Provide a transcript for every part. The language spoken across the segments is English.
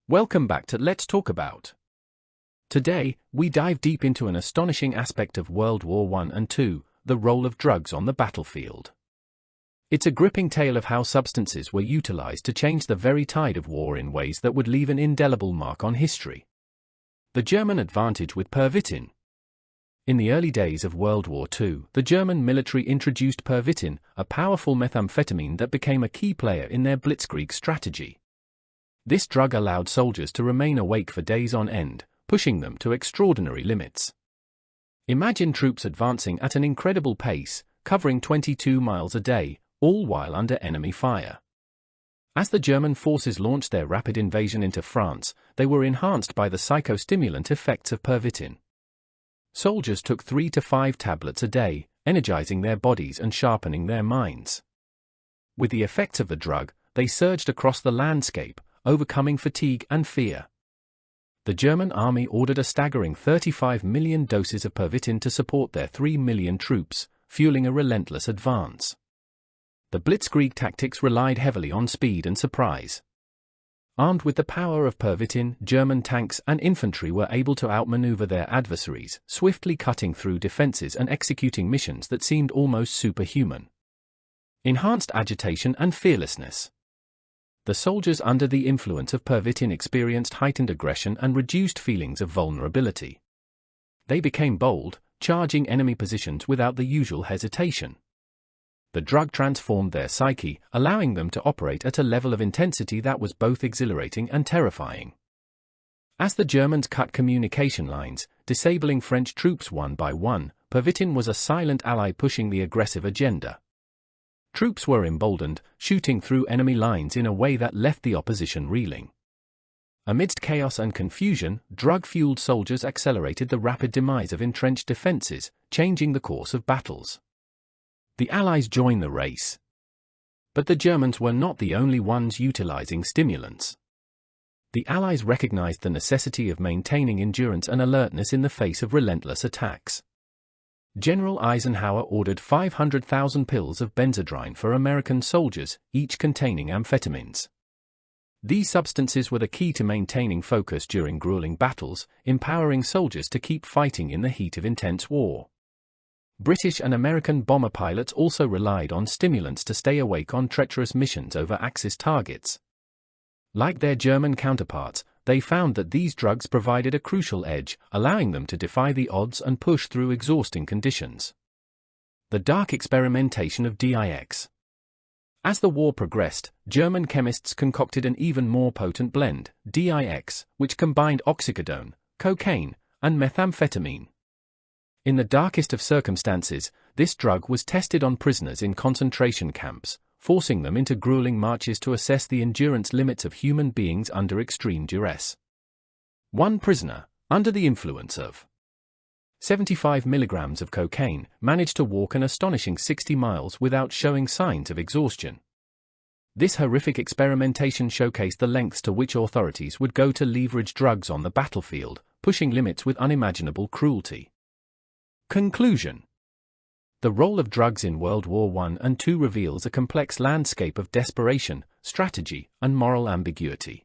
Welcome back to Let's Talk About. Today, we dive deep into an astonishing aspect of World War I and II, the role of drugs on the battlefield. It's a gripping tale of how substances were utilized to change the very tide of war in ways that would leave an indelible mark on history. The German advantage with Pervitin. In the early days of World War II, the German military introduced Pervitin, a powerful methamphetamine that became a key player in their Blitzkrieg strategy. This drug allowed soldiers to remain awake for days on end, pushing them to extraordinary limits. Imagine troops advancing at an incredible pace, covering 22 miles a day, all while under enemy fire. As the German forces launched their rapid invasion into France, they were enhanced by the psychostimulant effects of Pervitin. Soldiers took 3 to 5 tablets a day, energizing their bodies and sharpening their minds. With the effects of the drug, they surged across the landscape, overcoming fatigue and fear. The German army ordered a staggering 35 million doses of Pervitin to support their 3 million troops, fueling a relentless advance. The Blitzkrieg tactics relied heavily on speed and surprise. Armed with the power of Pervitin, German tanks and infantry were able to outmaneuver their adversaries, swiftly cutting through defenses and executing missions that seemed almost superhuman. Enhanced agitation and fearlessness. The soldiers under the influence of Pervitin experienced heightened aggression and reduced feelings of vulnerability. They became bold, charging enemy positions without the usual hesitation. The drug transformed their psyche, allowing them to operate at a level of intensity that was both exhilarating and terrifying. As the Germans cut communication lines, disabling French troops one by one, Pervitin was a silent ally pushing the aggressive agenda. Troops were emboldened, shooting through enemy lines in a way that left the opposition reeling. Amidst chaos and confusion, drug-fueled soldiers accelerated the rapid demise of entrenched defenses, changing the course of battles. The Allies joined the race. But the Germans were not the only ones utilizing stimulants. The Allies recognized the necessity of maintaining endurance and alertness in the face of relentless attacks. General Eisenhower ordered 500,000 pills of Benzedrine for American soldiers, each containing amphetamines. These substances were the key to maintaining focus during grueling battles, empowering soldiers to keep fighting in the heat of intense war. British and American bomber pilots also relied on stimulants to stay awake on treacherous missions over Axis targets. Like their German counterparts, they found that these drugs provided a crucial edge, allowing them to defy the odds and push through exhausting conditions. The dark experimentation of DIX. As the war progressed, German chemists concocted an even more potent blend, DIX, which combined oxycodone, cocaine, and methamphetamine. In the darkest of circumstances, this drug was tested on prisoners in concentration camps, forcing them into grueling marches to assess the endurance limits of human beings under extreme duress. One prisoner, under the influence of 75 milligrams of cocaine, managed to walk an astonishing 60 miles without showing signs of exhaustion. This horrific experimentation showcased the lengths to which authorities would go to leverage drugs on the battlefield, pushing limits with unimaginable cruelty. Conclusion. The role of drugs in World War I and II reveals a complex landscape of desperation, strategy, and moral ambiguity.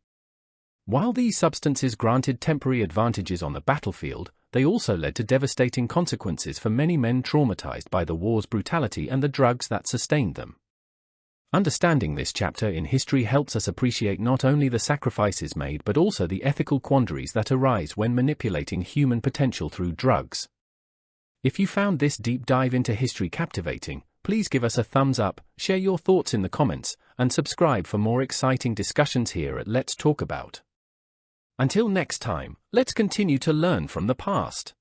While these substances granted temporary advantages on the battlefield, they also led to devastating consequences for many men traumatized by the war's brutality and the drugs that sustained them. Understanding this chapter in history helps us appreciate not only the sacrifices made but also the ethical quandaries that arise when manipulating human potential through drugs. If you found this deep dive into history captivating, please give us a thumbs up, share your thoughts in the comments, and subscribe for more exciting discussions here at Let's Talk About. Until next time, let's continue to learn from the past.